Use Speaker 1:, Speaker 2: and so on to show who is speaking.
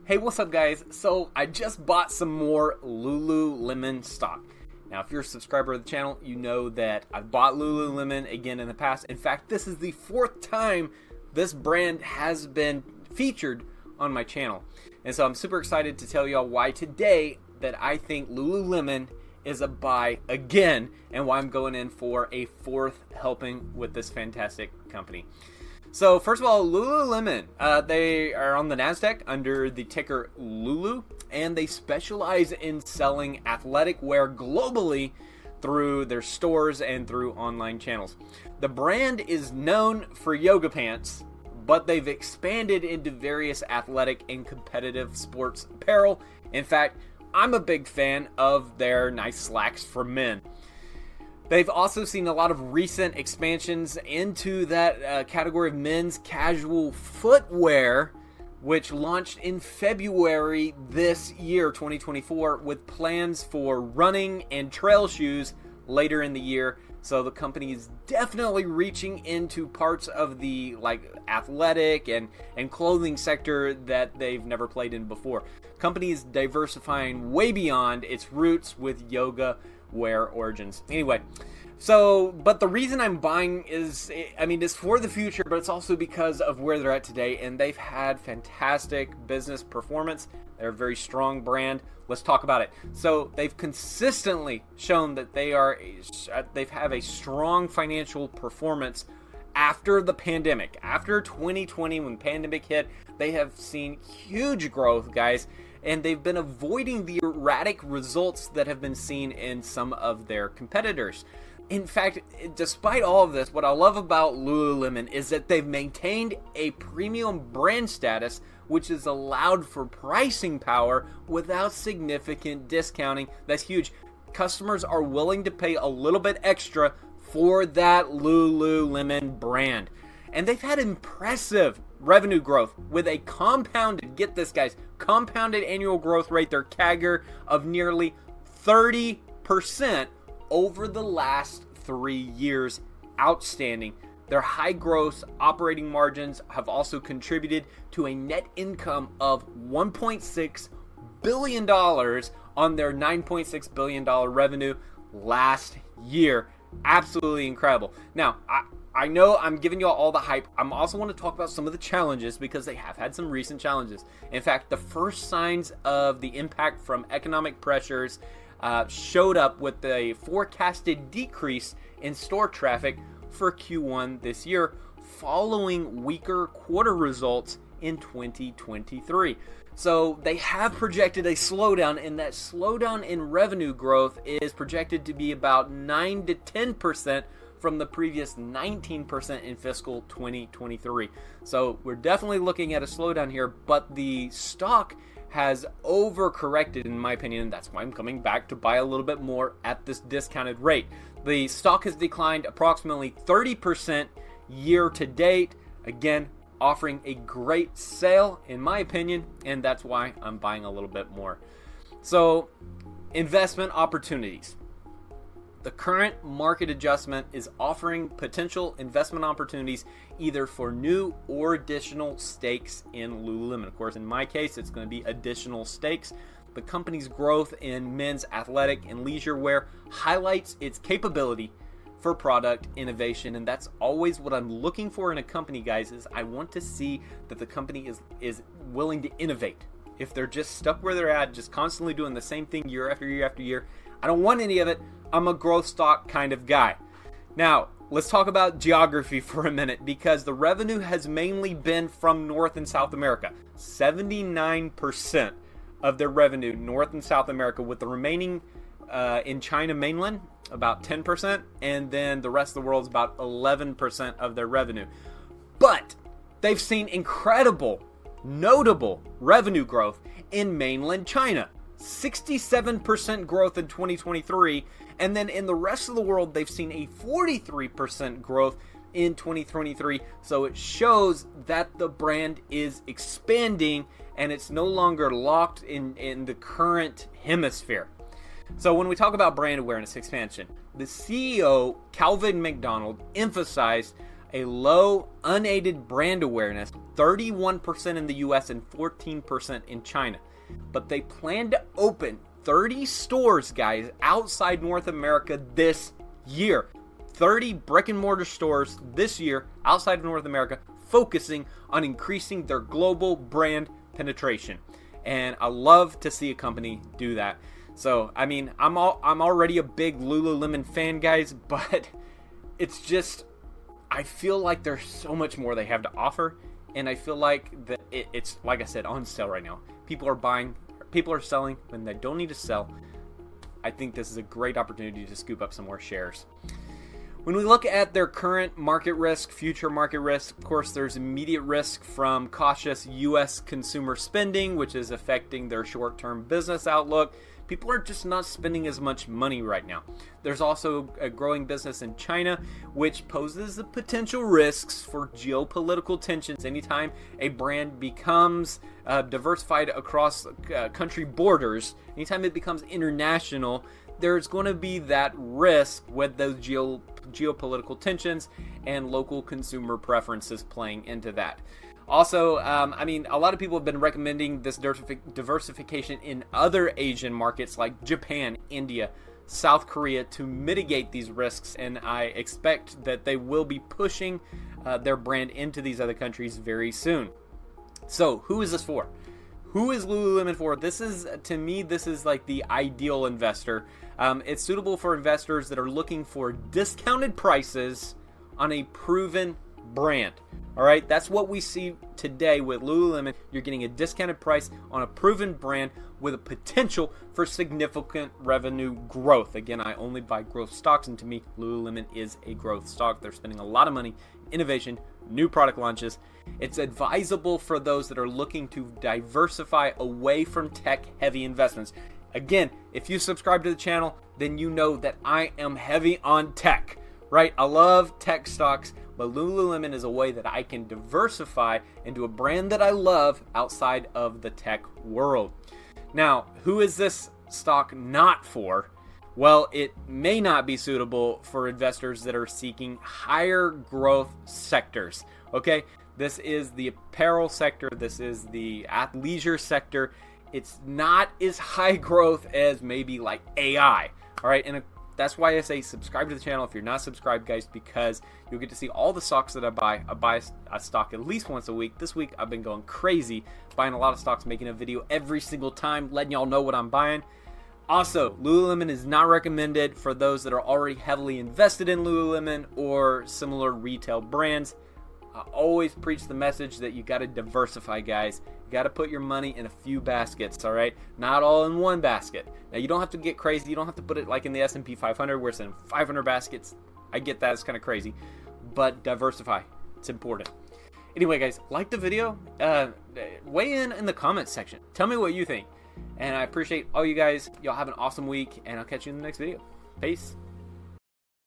Speaker 1: Hey, what's up guys? So I just bought some more Lululemon stock. Now if you're a subscriber of the channel, you know that I've bought Lululemon again in the past. In fact, this is the fourth time this brand has been featured on my channel. And so I'm super excited to tell y'all why today that I think Lululemon is a buy again and why I'm going in for a fourth helping with this fantastic company. So first of all, Lululemon, they are on the NASDAQ under the ticker Lulu, and they specialize in selling athletic wear globally through their stores and through online channels. The brand is known for yoga pants, but they've expanded into various athletic and competitive sports apparel. In fact, I'm a big fan of their nice slacks for men. They've also seen a lot of recent expansions into that category of men's casual footwear, which launched in February this year, 2024, with plans for running and trail shoes later in the year. So the company is definitely reaching into parts of the athletic and clothing sector that they've never played in before. Company is diversifying way beyond its roots with yoga wear origins. Anyway, but the reason I'm buying is, it's for the future, but it's also because of where they're at today, and they've had fantastic business performance. They're a very strong brand. Let's talk about it. So they've consistently shown that they have a strong financial performance after the pandemic. After 2020, when the pandemic hit, they have seen huge growth, guys, and they've been avoiding the erratic results that have been seen in some of their competitors. In fact, despite all of this, what I love about Lululemon is that they've maintained a premium brand status, which has allowed for pricing power without significant discounting. That's huge. Customers are willing to pay a little bit extra for that Lululemon brand. And they've had impressive revenue growth with a compounded, get this guys, compounded annual growth rate, their CAGR, of nearly 30% over the last 3 years. Outstanding. Their high gross operating margins have also contributed to a net income of $1.6 billion on their $9.6 billion revenue last year. Absolutely incredible. Now, I know I'm giving you all the hype. I also want to talk about some of the challenges because they have had some recent challenges. In fact, the first signs of the impact from economic pressures showed up with a forecasted decrease in store traffic for Q1 this year, following weaker quarter results in 2023. So they have projected a slowdown, and that slowdown in revenue growth is projected to be about 9 to 10% from the previous 19% in fiscal 2023. So we're definitely looking at a slowdown here, but the stock has overcorrected, in my opinion. That's why I'm coming back to buy a little bit more at this discounted rate. The stock has declined approximately 30% year to date. Again, offering a great sale, in my opinion, and that's why I'm buying a little bit more. So, investment opportunities. The current market adjustment is offering potential investment opportunities either for new or additional stakes in Lululemon. Of course, in my case, it's going to be additional stakes. The company's growth in men's athletic and leisure wear highlights its capability for product innovation, and that's always what I'm looking for in a company, guys, is I want to see that the company is willing to innovate. If they're just stuck where they're at, just constantly doing the same thing year after year after year, I don't want any of it. I'm a growth stock kind of guy. Now, let's talk about geography for a minute, because the revenue has mainly been from North and South America. 79% of their revenue, North and South America, with the remaining in China mainland, about 10%, and then the rest of the world is about 11% of their revenue. But they've seen incredible, notable revenue growth in mainland China. 67% growth in 2023, and then in the rest of the world they've seen a 43% growth in 2023. So it shows that the brand is expanding and it's no longer locked in the current hemisphere. So when we talk about brand awareness expansion, the CEO, Calvin McDonald, emphasized a low unaided brand awareness, 31% in the US and 14% in China. But they plan to open 30 stores, guys, outside North America this year. 30 brick and mortar stores this year outside of North America, focusing on increasing their global brand penetration. And I love to see a company do that. So, I mean, I'm already a big Lululemon fan, guys, but it's just, I feel like there's so much more they have to offer, and I feel like that it's, like I said, on sale right now. People are buying, people are selling when they don't need to sell. I think this is a great opportunity to scoop up some more shares. When we look at their current market risk, future market risk, of course, there's immediate risk from cautious U.S. consumer spending, which is affecting their short-term business outlook. People are just not spending as much money right now. There's also a growing business in China, which poses the potential risks for geopolitical tensions. Anytime a brand becomes diversified across country borders, anytime it becomes international, there's going to be that risk with those geopolitical tensions and local consumer preferences playing into that. Also, I mean, a lot of people have been recommending this diversification in other Asian markets like Japan, India, South Korea to mitigate these risks, and I expect that they will be pushing their brand into these other countries very soon. So, who is this for? Who is Lululemon for? This is, to me, this is like the ideal investor. It's suitable for investors that are looking for discounted prices on a proven brand. All right, that's what we see today with Lululemon. You're getting a discounted price on a proven brand with a potential for significant revenue growth. Again, I only buy growth stocks, and to me, Lululemon is a growth stock. They're spending a lot of money, innovation, new product launches. It's advisable for those that are looking to diversify away from tech-heavy investments. Again, if you subscribe to the channel, then you know that I am heavy on tech, right? I love tech stocks, but Lululemon is a way that I can diversify into a brand that I love outside of the tech world. Now, who is this stock not for? Well, it may not be suitable for investors that are seeking higher growth sectors, okay? This is the apparel sector. This is the athleisure sector. It's not as high growth as maybe like AI, all right? And that's why I say subscribe to the channel if you're not subscribed, guys, because you'll get to see all the stocks that I buy. I buy a stock at least once a week. This week, I've been going crazy, buying a lot of stocks, making a video every single time, letting y'all know what I'm buying. Also, Lululemon is not recommended for those that are already heavily invested in Lululemon or similar retail brands. I always preach the message that you got to diversify, guys. You got to put your money in a few baskets, all right? Not all in one basket. Now, you don't have to get crazy. You don't have to put it like in the S&P 500 where it's in 500 baskets. I get that. It's kind of crazy. But diversify. It's important. Anyway, guys, like the video. Weigh in the comments section. Tell me what you think. And I appreciate all you guys. Y'all have an awesome week, and I'll catch you in the next video. Peace.